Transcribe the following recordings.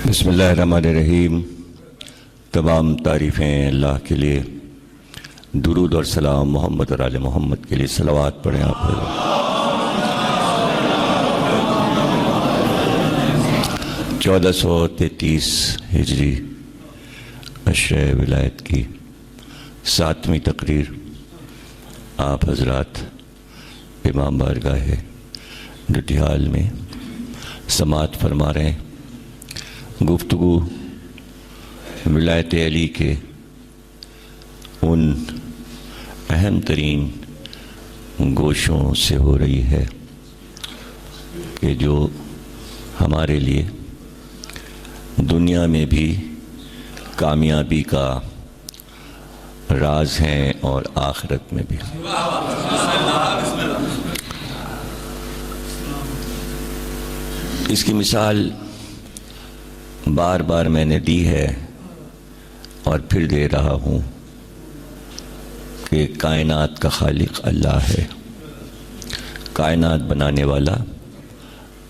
بسم اللہ الرحمن الرحیم۔ تمام تعریفیں اللہ کے لیے، درود اور سلام محمد اور آل محمد کے لیے، صلوات پڑھیں آپ۔ 1433 ہجری عشرہ ولایت کی 7ویں تقریر آپ حضرات امام بارگاہ ڈٹیال میں سماعت فرما رہے ہیں۔ گفتگو ولایت علی کے ان اہم ترین گوشوں سے ہو رہی ہے کہ جو ہمارے لیے دنیا میں بھی کامیابی کا راز ہیں اور آخرت میں بھی۔ اس کی مثال بار بار میں نے دی ہے اور پھر دے رہا ہوں کہ کائنات کا خالق اللہ ہے، کائنات بنانے والا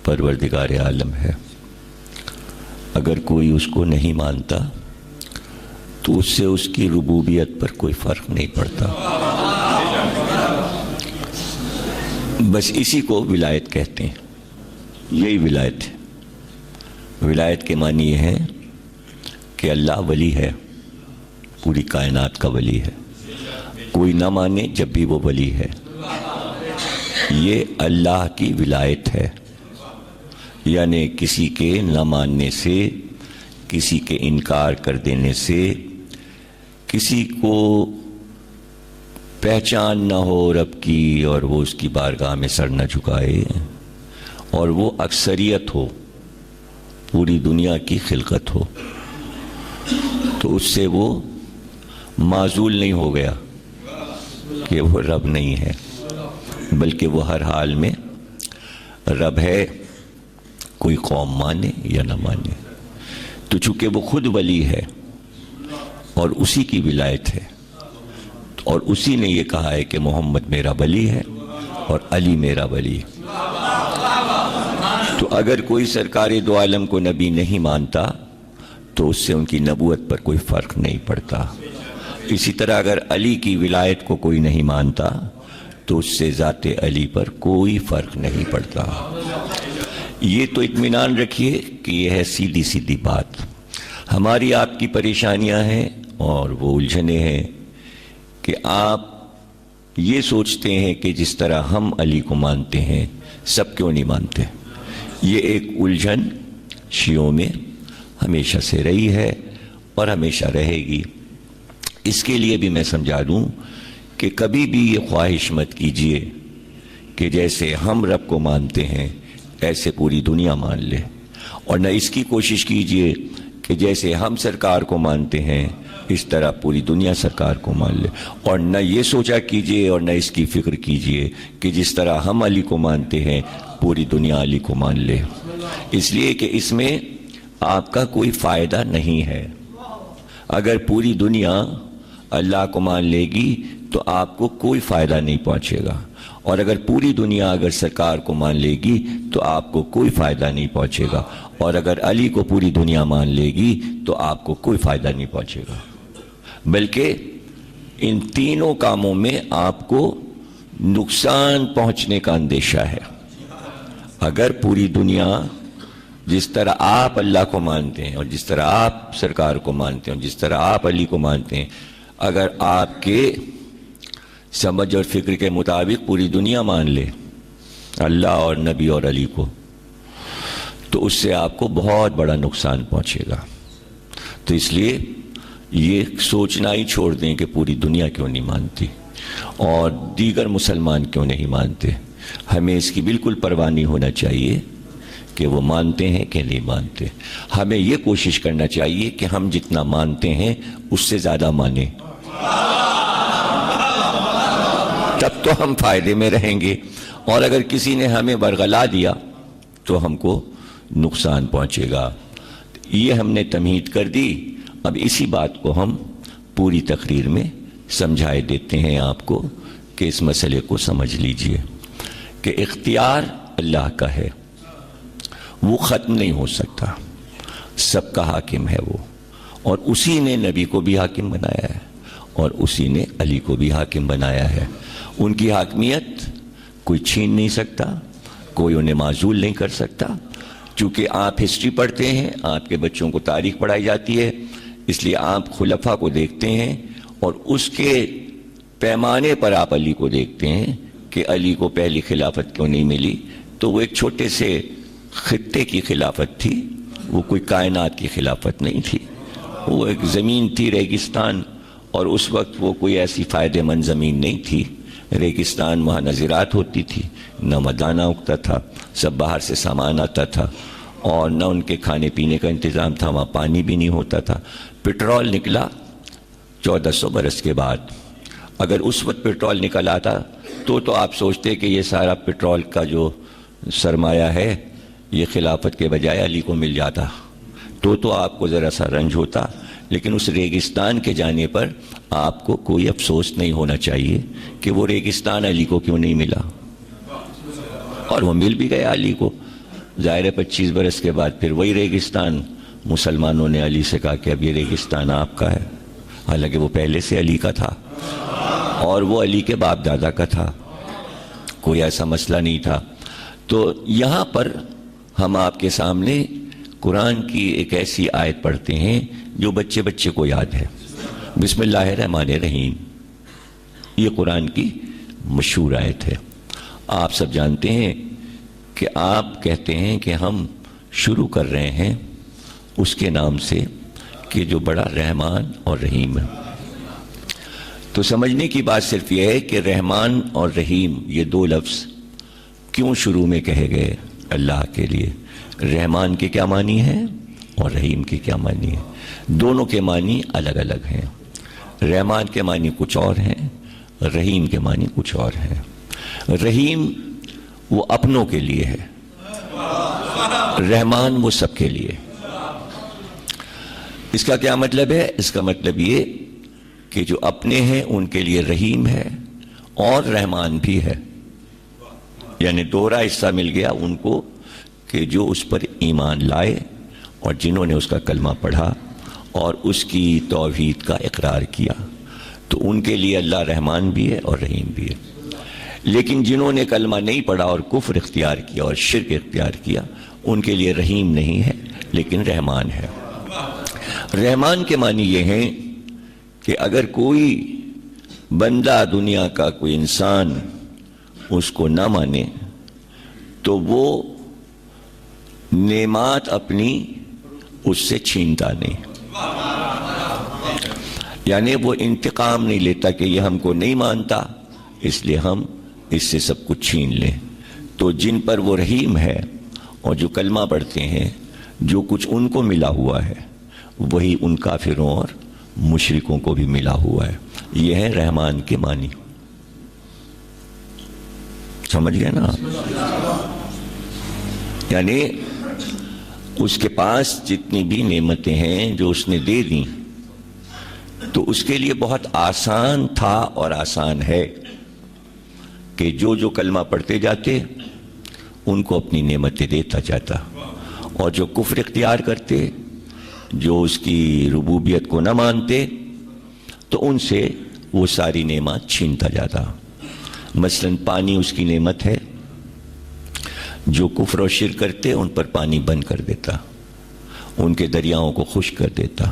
پروردگار عالم ہے۔ اگر کوئی اس کو نہیں مانتا تو اس سے اس کی ربوبیت پر کوئی فرق نہیں پڑتا۔ بس اسی کو ولایت کہتے ہیں، یہی ولایت ہے۔ ولایت کے معنی یہ ہے کہ اللہ ولی ہے، پوری کائنات کا ولی ہے، کوئی نہ مانے جب بھی وہ ولی ہے۔ یہ اللہ کی ولایت ہے، یعنی کسی کے نہ ماننے سے، کسی کے انکار کر دینے سے، کسی کو پہچان نہ ہو رب کی اور وہ اس کی بارگاہ میں سر نہ جھکائے، اور وہ اکثریت ہو، پوری دنیا کی خلقت ہو، تو اس سے وہ معزول نہیں ہو گیا کہ وہ رب نہیں ہے، بلکہ وہ ہر حال میں رب ہے، کوئی قوم مانے یا نہ مانے۔ تو چونکہ وہ خود ولی ہے اور اسی کی ولایت ہے، اور اسی نے یہ کہا ہے کہ محمد میرا ولی ہے اور علی میرا ولی ہے، تو اگر کوئی سرکار دو عالم کو نبی نہیں مانتا تو اس سے ان کی نبوت پر کوئی فرق نہیں پڑتا۔ اسی طرح اگر علی کی ولایت کو کوئی نہیں مانتا تو اس سے ذات علی پر کوئی فرق نہیں پڑتا۔ یہ تو اطمینان رکھیے کہ یہ ہے سیدھی سیدھی بات۔ ہماری آپ کی پریشانیاں ہیں اور وہ الجھنیں ہیں کہ آپ یہ سوچتے ہیں کہ جس طرح ہم علی کو مانتے ہیں سب کیوں نہیں مانتے۔ یہ ایک الجھن شیعوں میں ہمیشہ سے رہی ہے اور ہمیشہ رہے گی۔ اس کے لیے بھی میں سمجھا دوں کہ کبھی بھی یہ خواہش مت کیجئے کہ جیسے ہم رب کو مانتے ہیں ایسے پوری دنیا مان لے، اور نہ اس کی کوشش کیجئے کہ جیسے ہم سرکار کو مانتے ہیں اس طرح پوری دنیا سرکار کو مان لے، اور نہ یہ سوچا کیجئے اور نہ اس کی فکر کیجئے کہ جس طرح ہم علی کو مانتے ہیں پوری دنیا علی کو مان لے، اس لیے کہ اس میں آپ کا کوئی فائدہ نہیں ہے۔ اگر پوری دنیا اللہ کو مان لے گی تو آپ کو کوئی فائدہ نہیں پہنچے گا، اور اگر پوری دنیا اگر سرکار کو مان لے گی تو آپ کو کوئی فائدہ نہیں پہنچے گا، اور اگر علی کو پوری دنیا مان لے گی تو آپ کو کوئی فائدہ نہیں پہنچے گا، بلکہ ان تینوں کاموں میں آپ کو نقصان پہنچنے کا اندیشہ ہے۔ اگر پوری دنیا جس طرح آپ اللہ کو مانتے ہیں اور جس طرح آپ سرکار کو مانتے ہیں اور جس طرح آپ علی کو مانتے ہیں، اگر آپ کے سمجھ اور فکر کے مطابق پوری دنیا مان لے اللہ اور نبی اور علی کو، تو اس سے آپ کو بہت بڑا نقصان پہنچے گا۔ تو اس لیے یہ سوچنا ہی چھوڑ دیں کہ پوری دنیا کیوں نہیں مانتی اور دیگر مسلمان کیوں نہیں مانتے۔ ہمیں اس کی بالکل پرواہ نہیں ہونا چاہیے کہ وہ مانتے ہیں کہ نہیں مانتے۔ ہمیں یہ کوشش کرنا چاہیے کہ ہم جتنا مانتے ہیں اس سے زیادہ مانیں، تب تو ہم فائدے میں رہیں گے، اور اگر کسی نے ہمیں برگلا دیا تو ہم کو نقصان پہنچے گا۔ یہ ہم نے تمہید کر دی۔ اب اسی بات کو ہم پوری تقریر میں سمجھائے دیتے ہیں آپ کو کہ اس مسئلے کو سمجھ لیجئے کہ اختیار اللہ کا ہے، وہ ختم نہیں ہو سکتا۔ سب کا حاکم ہے وہ، اور اسی نے نبی کو بھی حاکم بنایا ہے اور اسی نے علی کو بھی حاکم بنایا ہے۔ ان کی حاکمیت کوئی چھین نہیں سکتا، کوئی انہیں معزول نہیں کر سکتا۔ چونکہ آپ ہسٹری پڑھتے ہیں، آپ کے بچوں کو تاریخ پڑھائی جاتی ہے، اس لیے آپ خلفاء کو دیکھتے ہیں اور اس کے پیمانے پر آپ علی کو دیکھتے ہیں کہ علی کو پہلی خلافت کیوں نہیں ملی۔ تو وہ ایک چھوٹے سے خطے کی خلافت تھی، وہ کوئی کائنات کی خلافت نہیں تھی، وہ ایک زمین تھی ریگستان، اور اس وقت وہ کوئی ایسی فائدہ مند زمین نہیں تھی۔ ریگستان وہاں نہ زراعت ہوتی تھی، نہ مدانہ اگتا تھا، سب باہر سے سامان آتا تھا، اور نہ ان کے کھانے پینے کا انتظام تھا، وہاں پانی بھی نہیں ہوتا تھا۔ پٹرول نکلا 1400 برس کے بعد۔ اگر اس وقت پٹرول نکل آتا تو آپ سوچتے کہ یہ سارا پٹرول کا جو سرمایہ ہے یہ خلافت کے بجائے علی کو مل جاتا، تو آپ کو ذرا سا رنج ہوتا۔ لیکن اس ریگستان کے جانے پر آپ کو کوئی افسوس نہیں ہونا چاہیے کہ وہ ریگستان علی کو کیوں نہیں ملا، اور وہ مل بھی گیا علی کو۔ ظاہر ہے 25 برس کے بعد پھر وہی ریگستان، مسلمانوں نے علی سے کہا کہ اب یہ ریگستان آپ کا ہے، حالانکہ وہ پہلے سے علی کا تھا اور وہ علی کے باپ دادا کا تھا، کوئی ایسا مسئلہ نہیں تھا۔ تو یہاں پر ہم آپ کے سامنے قرآن کی ایک ایسی آیت پڑھتے ہیں جو بچے بچے کو یاد ہے۔ بسم اللہ الرحمن الرحیم، یہ قرآن کی مشہور آیت ہے۔ آپ سب جانتے ہیں کہ آپ کہتے ہیں کہ ہم شروع کر رہے ہیں اس کے نام سے کہ جو بڑا رحمان اور رحیم ہے۔ تو سمجھنے کی بات صرف یہ ہے کہ رحمان اور رحیم یہ دو لفظ کیوں شروع میں کہے گئے اللہ کے لیے؟ رحمان کے کیا معنی ہے اور رحیم کے کیا معنی ہے؟ دونوں کے معنی الگ الگ ہیں۔ رحمان کے معنی کچھ اور ہیں، رحیم کے معنی کچھ اور ہیں۔ رحیم وہ اپنوں کے لیے ہے، رحمان وہ سب کے لیے۔ اس کا کیا مطلب ہے؟ اس کا مطلب یہ کہ جو اپنے ہیں ان کے لیے رحیم ہے اور رحمان بھی ہے، یعنی دوہرا حصہ مل گیا ان کو کہ جو اس پر ایمان لائے اور جنہوں نے اس کا کلمہ پڑھا اور اس کی توحید کا اقرار کیا، تو ان کے لیے اللہ رحمان بھی ہے اور رحیم بھی ہے۔ لیکن جنہوں نے کلمہ نہیں پڑھا اور کفر اختیار کیا اور شرک اختیار کیا، ان کے لیے رحیم نہیں ہے لیکن رحمان ہے۔ رحمان کے معنی یہ ہیں کہ اگر کوئی بندہ دنیا کا کوئی انسان اس کو نہ مانے تو وہ نعمات اپنی اس سے چھینتا نہیں، یعنی وہ انتقام نہیں لیتا کہ یہ ہم کو نہیں مانتا اس لیے ہم اس سے سب کچھ چھین لیں۔ تو جن پر وہ رحیم ہے اور جو کلمہ پڑھتے ہیں، جو کچھ ان کو ملا ہوا ہے وہی ان کافروں اور مشرکوں کو بھی ملا ہوا ہے۔ یہ ہے رحمان کے معنی، سمجھ گئے نا؟ یعنی اس کے پاس جتنی بھی نعمتیں ہیں جو اس نے دے دیں تو اس کے لیے بہت آسان تھا اور آسان ہے کہ جو کلمہ پڑھتے جاتے ان کو اپنی نعمتیں دیتا جاتا، اور جو کفر اختیار کرتے، جو اس کی ربوبیت کو نہ مانتے، تو ان سے وہ ساری نعمت چھینتا جاتا۔ مثلا پانی اس کی نعمت ہے، جو کفر و شرک کرتے ان پر پانی بند کر دیتا، ان کے دریاؤں کو خشک کر دیتا،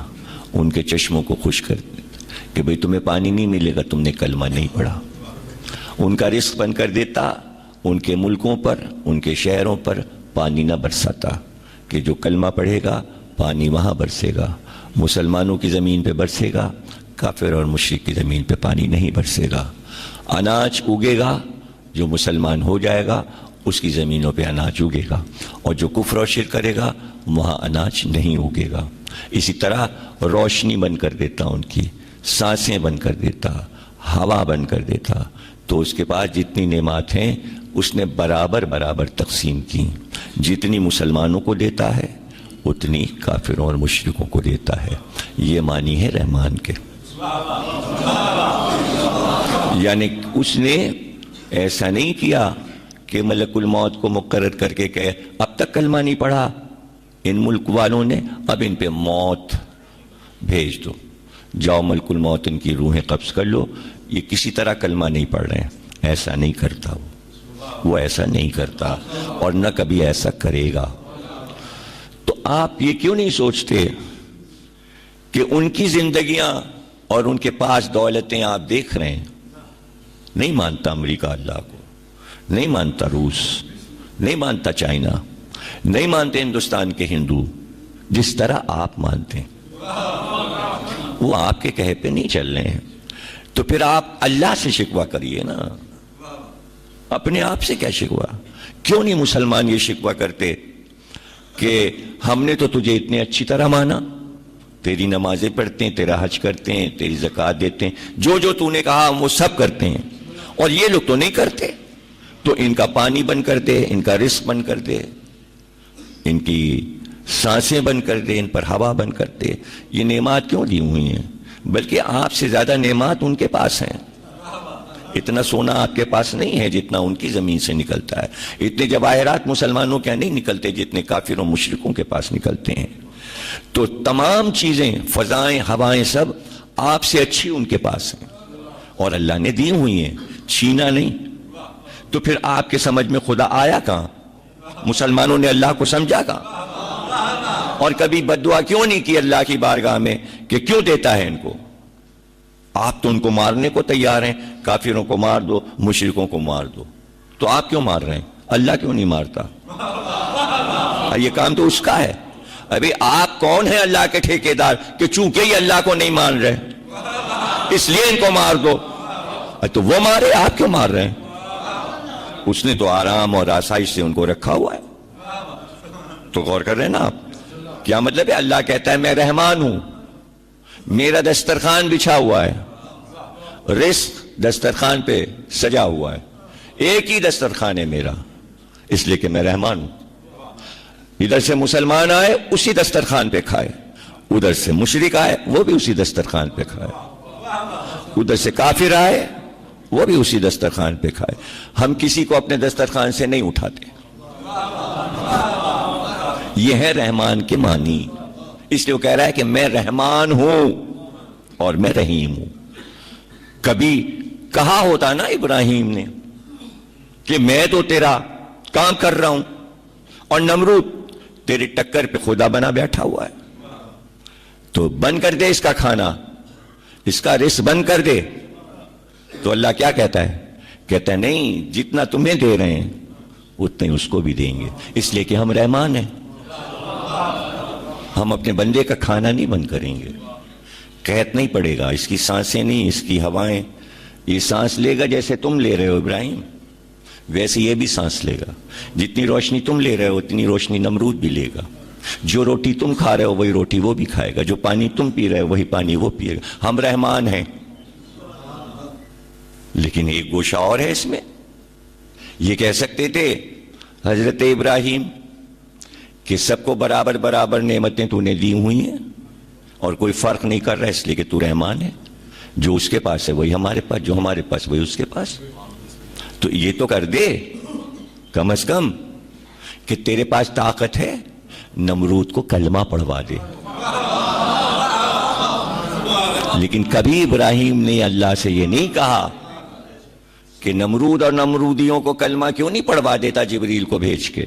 ان کے چشموں کو خشک کر دیتا کہ بھئی تمہیں پانی نہیں ملے گا، تم نے کلمہ نہیں پڑھا۔ ان کا رزق بند کر دیتا، ان کے ملکوں پر، ان کے شہروں پر پانی نہ برساتا کہ جو کلمہ پڑھے گا پانی وہاں برسے گا۔ مسلمانوں کی زمین پہ برسے گا، کافر اور مشرک کی زمین پہ پانی نہیں برسے گا۔ اناج اگے گا، جو مسلمان ہو جائے گا اس کی زمینوں پہ اناج اگے گا، اور جو کفر و شرک کرے گا وہاں اناج نہیں اگے گا۔ اسی طرح روشنی بند کر دیتا، ان کی سانسیں بند کر دیتا، ہوا بند کر دیتا، تو اس کے پاس جتنی نعمات ہیں اس نے برابر برابر تقسیم کی، جتنی مسلمانوں کو دیتا ہے اتنی کافروں اور مشرکوں کو دیتا ہے۔ یہ معنی ہے رحمان کے، یعنی اس نے ایسا نہیں کیا کہ ملک الموت کو مقرر کر کے کہے اب تک کلمہ نہیں پڑھا ان ملک والوں نے اب ان پہ موت بھیج دو، جاؤ ملک الموت ان کی روحیں قبض کر لو، یہ کسی طرح کلمہ نہیں پڑھ رہے ہیں۔ ایسا نہیں کرتا وہ ایسا نہیں کرتا اور نہ کبھی ایسا کرے گا۔ تو آپ یہ کیوں نہیں سوچتے کہ ان کی زندگیاں اور ان کے پاس دولتیں آپ دیکھ رہے ہیں؟ نہیں مانتا امریکہ اللہ کو، نہیں مانتا روس، نہیں مانتا چائنا، نہیں مانتے ہندوستان کے ہندو جس طرح آپ مانتے ہیں۔ وہ آپ کے کہے پہ نہیں چل رہے ہیں، تو پھر آپ اللہ سے شکوہ کریے نا، اپنے آپ سے کیا شکوہ؟ کیوں نہیں مسلمان یہ شکوہ کرتے کہ ہم نے تو تجھے اتنے اچھی طرح مانا، تیری نمازیں پڑھتے ہیں، تیرا حج کرتے ہیں، تیری زکوٰۃ دیتے ہیں، جو جو تو نے کہا ہم وہ سب کرتے ہیں، اور یہ لوگ تو نہیں کرتے، تو ان کا پانی بند کر دے، ان کا رزق بند کر دے، ان کی سانسیں بند کر دے، ان پر ہوا بند کر دے۔ یہ نعمات کیوں دی ہوئی ہیں؟ بلکہ آپ سے زیادہ نعمات ان کے پاس ہیں۔ اتنا سونا آپ کے پاس نہیں ہے جتنا ان کی زمین سے نکلتا ہے، اتنے جواہرات مسلمانوں کے نہیں نکلتے جتنے کافروں مشرکوں کے پاس نکلتے ہیں۔ تو تمام چیزیں، فضائیں، ہوائیں، سب آپ سے اچھی ان کے پاس ہیں اور اللہ نے دی ہوئی ہیں، چھینا نہیں۔ تو پھر آپ کے سمجھ میں خدا آیا کہاں؟ مسلمانوں نے اللہ کو سمجھا کہاں؟ اور کبھی بد دعا کیوں نہیں کی اللہ کی بارگاہ میں کہ کیوں دیتا ہے ان کو؟ آپ تو ان کو مارنے کو تیار ہیں، کافروں کو مار دو، مشرکوں کو مار دو، تو آپ کیوں مار رہے ہیں؟ اللہ کیوں نہیں مارتا؟ یہ کام تو اس کا ہے۔ ابھی آپ کون ہیں اللہ کے ٹھیکیدار کہ چونکہ یہ اللہ کو نہیں مان رہے اس لیے ان کو مار دو؟ تو وہ مارے، آپ کیوں مار رہے ہیں؟ اس نے تو آرام اور آسائش سے ان کو رکھا ہوا ہے۔ تو غور کر رہے ہیں نا آپ؟ کیا مطلب ہے؟ اللہ کہتا ہے میں رحمان ہوں، میرا دسترخوان بچھا ہوا ہے، رزق دسترخوان پہ سجا ہوا ہے، ایک ہی دسترخوان ہے میرا، اس لیے کہ میں رحمان ہوں۔ ادھر سے مسلمان آئے اسی دسترخوان پہ کھائے، ادھر سے مشرک آئے وہ بھی اسی دسترخوان پہ کھائے، ادھر سے کافر آئے وہ بھی اسی دسترخوان پہ کھائے۔ ہم کسی کو اپنے دسترخوان سے نہیں اٹھاتے۔ یہ ہے رحمان کے معنی۔ اس لیے وہ کہہ رہا ہے کہ میں رحمان ہوں اور میں رحیم ہوں۔ کبھی کہا ہوتا نا ابراہیم نے کہ میں تو تیرا کام کر رہا ہوں اور نمرود تیری ٹکر پہ خدا بنا بیٹھا ہوا ہے، تو بند کر دے اس کا کھانا، اس کا رزق بند کر دے۔ تو اللہ کیا کہتا ہے؟ کہتا ہے نہیں، جتنا تمہیں دے رہے ہیں اتنے اس کو بھی دیں گے، اس لیے کہ ہم رحمان ہیں۔ ہم اپنے بندے کا کھانا نہیں بند کریں گے، قحط نہیں پڑے گا، اس کی سانسیں نہیں، اس کی ہوائیں، یہ سانس لے گا جیسے تم لے رہے ہو ابراہیم، ویسے یہ بھی سانس لے گا۔ جتنی روشنی تم لے رہے ہو اتنی روشنی نمرود بھی لے گا، جو روٹی تم کھا رہے ہو وہی روٹی وہ بھی کھائے گا، جو پانی تم پی رہے ہو وہی پانی وہ پیے گا۔ ہم رحمان ہیں، لیکن ایک گوشہ اور ہے اس میں۔ یہ کہہ سکتے تھے حضرت ابراہیم کہ سب کو برابر برابر نعمتیں تو نے دی ہوئی ہیں اور کوئی فرق نہیں کر رہا اس لیے کہ تو رحمان ہے، جو اس کے پاس ہے وہی ہمارے پاس، جو ہمارے پاس وہی اس کے پاس۔ تو یہ تو کر دے کم از کم کہ تیرے پاس طاقت ہے، نمرود کو کلمہ پڑھوا دے۔ لیکن کبھی ابراہیم نے اللہ سے یہ نہیں کہا کہ نمرود اور نمرودیوں کو کلمہ کیوں نہیں پڑھوا دیتا جبریل کو بھیج کے،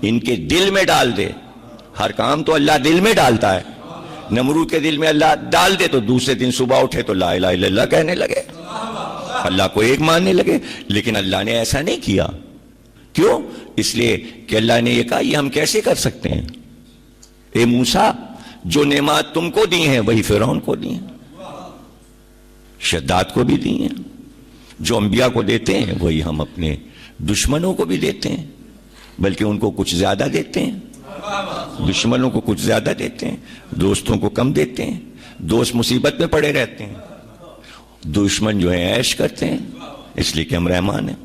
ان کے دل میں ڈال دے۔ ہر کام تو اللہ دل میں ڈالتا ہے، نمرود کے دل میں اللہ ڈال دے تو دوسرے دن صبح اٹھے تو لا الہ الا اللہ کہنے لگے، اللہ کو ایک ماننے لگے۔ لیکن اللہ نے ایسا نہیں کیا۔ کیوں؟ اس لیے کہ اللہ نے یہ کہا یہ ہم کیسے کر سکتے ہیں؟ اے موسیٰ، جو نعمات تم کو دی ہیں وہی فرعون کو دی ہیں، شداد کو بھی دی ہیں، جو انبیاء کو دیتے ہیں وہی ہم اپنے دشمنوں کو بھی دیتے ہیں، بلکہ ان کو کچھ زیادہ دیتے ہیں، دشمنوں کو کچھ زیادہ دیتے ہیں، دوستوں کو کم دیتے ہیں۔ دوست مصیبت میں پڑے رہتے ہیں، دشمن جو ہے عیش کرتے ہیں، اس لیے کہ ہم رحمان ہیں۔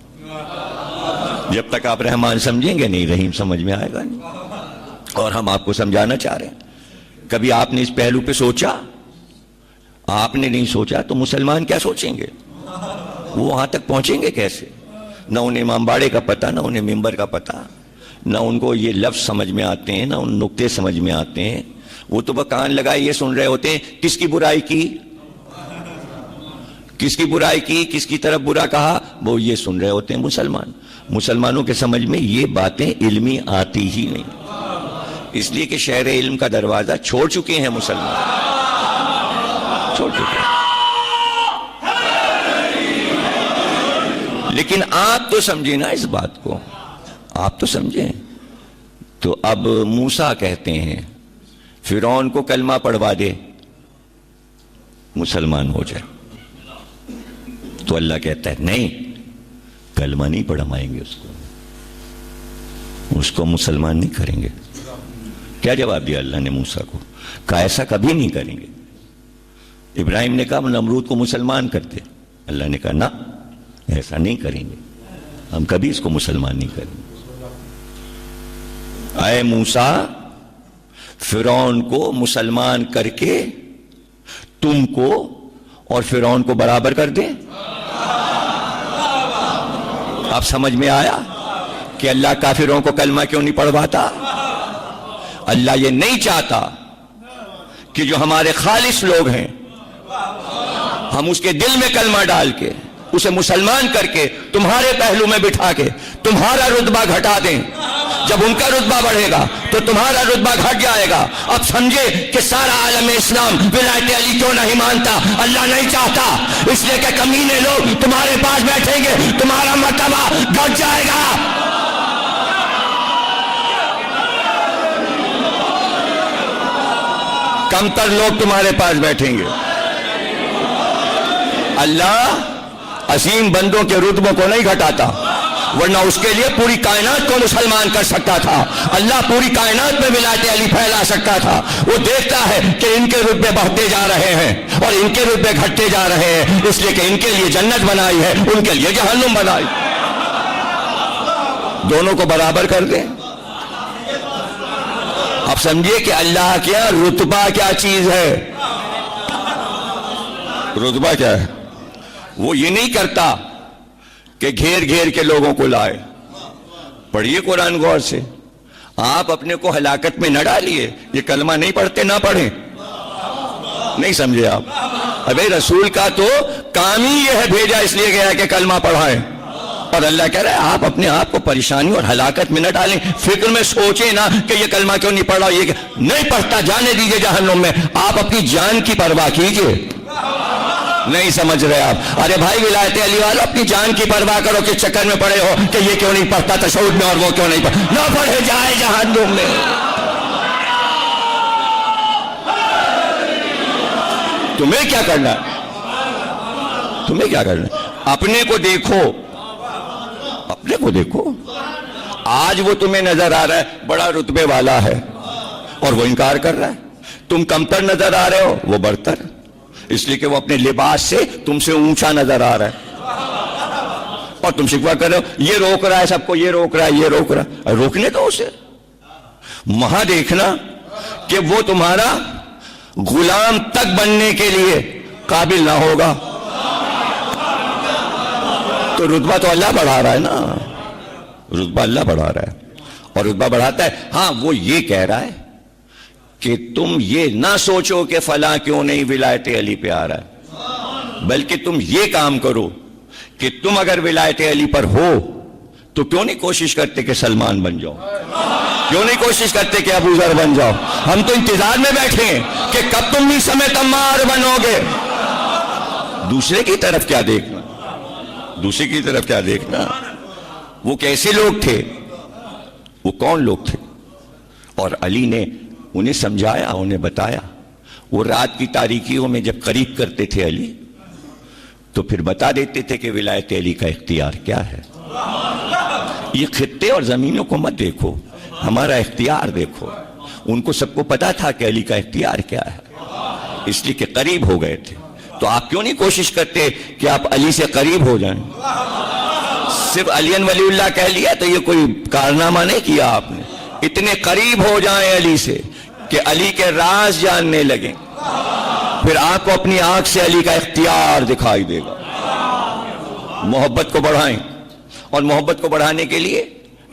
جب تک آپ رحمان سمجھیں گے نہیں، رحیم سمجھ میں آئے گا نہیں۔ اور ہم آپ کو سمجھانا چاہ رہے ہیں، کبھی آپ نے اس پہلو پہ سوچا؟ آپ نے نہیں سوچا تو مسلمان کیا سوچیں گے؟ وہ وہاں تک پہنچیں گے کیسے؟ نہ انہیں امام باڑے کا پتہ، نہ انہیں ممبر کا پتہ، نہ ان کو یہ لفظ سمجھ میں آتے ہیں، نہ ان نقطے سمجھ میں آتے ہیں. وہ تو کان لگائے یہ سن رہے ہوتے ہیں کس کی برائی کی، کس کی برائی کی، کس کی طرف برا کہا، وہ یہ سن رہے ہوتے ہیں مسلمانوں کے سمجھ میں یہ باتیں علمی آتی ہی نہیں، اس لیے کہ شہر علم کا دروازہ چھوڑ چکے ہیں مسلمان، چھوڑ چکے ہیں. لیکن آپ تو سمجھیں نا اس بات کو، آپ تو سمجھیں. تو اب موسیٰ کہتے ہیں فرعون کو کلمہ پڑھوا دے مسلمان ہو جائے، تو اللہ کہتا ہے نہیں، کلمہ نہیں پڑھوائیں گے اس کو مسلمان نہیں کریں گے. کیا جواب دیا اللہ نے موسیٰ کو؟ کہا ایسا کبھی نہیں کریں گے. ابراہیم نے کہا نمرود کو مسلمان کرتے، اللہ نے کہا نہ، ایسا نہیں کریں گے، ہم کبھی اس کو مسلمان نہیں کریں گے. اے موسیٰ، فرعون کو مسلمان کر کے تم کو اور فرعون کو برابر کر دیں. اب سمجھ میں آیا کہ اللہ کافروں کو کلمہ کیوں نہیں پڑھواتا؟ اللہ یہ نہیں چاہتا کہ جو ہمارے خالص لوگ ہیں ہم اس کے دل میں کلمہ ڈال کے اسے مسلمان کر کے تمہارے پہلو میں بٹھا کے تمہارا رتبہ گھٹا دیں. جب ان کا رتبہ بڑھے گا تو تمہارا رتبہ گھٹ جائے گا. اب سمجھے کہ سارا عالم اسلام ولایت علی کیوں نہیں مانتا؟ اللہ نہیں چاہتا، اس لیے کہ کمینے لوگ تمہارے پاس بیٹھیں گے، تمہارا مرتبہ گھٹ جائے گا. کمتر لوگ تمہارے پاس بیٹھیں گے. اللہ عظیم بندوں کے رتبوں کو نہیں گھٹاتا، ورنہ اس کے لیے پوری کائنات کو مسلمان کر سکتا تھا. اللہ پوری کائنات میں ولایت علی پھیلا سکتا تھا. وہ دیکھتا ہے کہ ان کے رتبے بڑھتے جا رہے ہیں اور ان کے رتبے گھٹتے جا رہے ہیں، اس لیے کہ ان کے لیے جنت بنائی ہے، ان کے لیے جہنم بنائی. دونوں کو برابر کر دیں. اب سمجھیے کہ اللہ کیا رتبہ کیا چیز ہے. رتبہ کیا ہے؟ وہ یہ نہیں کرتا کہ گھیر گھیر کے لوگوں کو لائے. پڑھیے قرآن غور سے. آپ اپنے کو ہلاکت میں نہ ڈالیے. یہ کلمہ نہیں پڑھتے نہ پڑھیں. نہیں سمجھے آپ؟ ابے رسول کا تو کام ہی یہ ہے، بھیجا اس لیے گیا کہ کلمہ پڑھائیں. اور اللہ کہہ رہا ہے آپ اپنے آپ کو پریشانی اور ہلاکت میں نہ ڈالیں. فکر میں سوچیں نہ کہ یہ کلمہ کیوں نہیں پڑھ رہا، یہ نہیں پڑھتا، جانے دیجئے جہنم میں. آپ اپنی جان کی پرواہ کیجئے. نہیں سمجھ رہے آپ؟ ارے بھائی ولایت علی والو، اپنی جان کی پرواہ کرو کہ چکر میں پڑے ہو کہ یہ کیوں نہیں پڑھتا تشہد میں اور وہ کیوں نہیں پڑھتا. نہ پڑھے جائے جہنم میں. تمہیں کیا کرنا ہے؟ تمہیں کیا کرنا ہے؟ اپنے کو دیکھو، اپنے کو دیکھو. آج وہ تمہیں نظر آ رہا ہے بڑا رتبے والا ہے اور وہ انکار کر رہا ہے. تم کمتر نظر آ رہے ہو، وہ برتر، اس لیے کہ وہ اپنے لباس سے تم سے اونچا نظر آ رہا ہے اور تم شکوہ کر رہے ہو یہ روک رہا ہے سب کو، یہ روک رہا ہے، یہ روک رہا ہے. روکنے دو اسے. وہاں دیکھنا کہ وہ تمہارا غلام تک بننے کے لیے قابل نہ ہوگا. تو رتبہ تو اللہ بڑھا رہا ہے نا، رتبہ اللہ بڑھا رہا ہے. اور رتبہ بڑھاتا ہے. ہاں وہ یہ کہہ رہا ہے کہ تم یہ نہ سوچو کہ فلاں کیوں نہیں ولایت علی پہ آ رہا ہے، بلکہ تم یہ کام کرو کہ تم اگر ولایت علی پر ہو تو کیوں نہیں کوشش کرتے کہ سلمان بن جاؤ، کیوں نہیں کوشش کرتے کہ ابو ذر بن جاؤ. ہم تو انتظار میں بیٹھے ہیں کہ کب تم بھی سمیت عمار بنو گے. دوسرے کی طرف کیا دیکھنا، دوسرے کی طرف کیا دیکھنا. وہ کیسے لوگ تھے، وہ کون لوگ تھے؟ اور علی نے انہیں سمجھایا، انہیں بتایا. وہ رات کی تاریکیوں میں جب قریب کرتے تھے علی تو پھر بتا دیتے تھے کہ ولایت علی کا اختیار کیا ہے. یہ خطے اور زمینوں کو مت دیکھو، ہمارا اختیار دیکھو. ان کو سب کو پتا تھا کہ علی کا اختیار کیا ہے، اس لیے کہ قریب ہو گئے تھے. تو آپ کیوں نہیں کوشش کرتے کہ آپ علی سے قریب ہو جائیں؟ صرف علی ولی اللہ کہہ لیا تو یہ کوئی کارنامہ نہیں کیا آپ نے. اتنے قریب ہو جائیں علی سے کہ علی کے راز جاننے لگیں، پھر آپ کو اپنی آنکھ سے علی کا اختیار دکھائی دے گا. محبت کو بڑھائیں، اور محبت کو بڑھانے کے لیے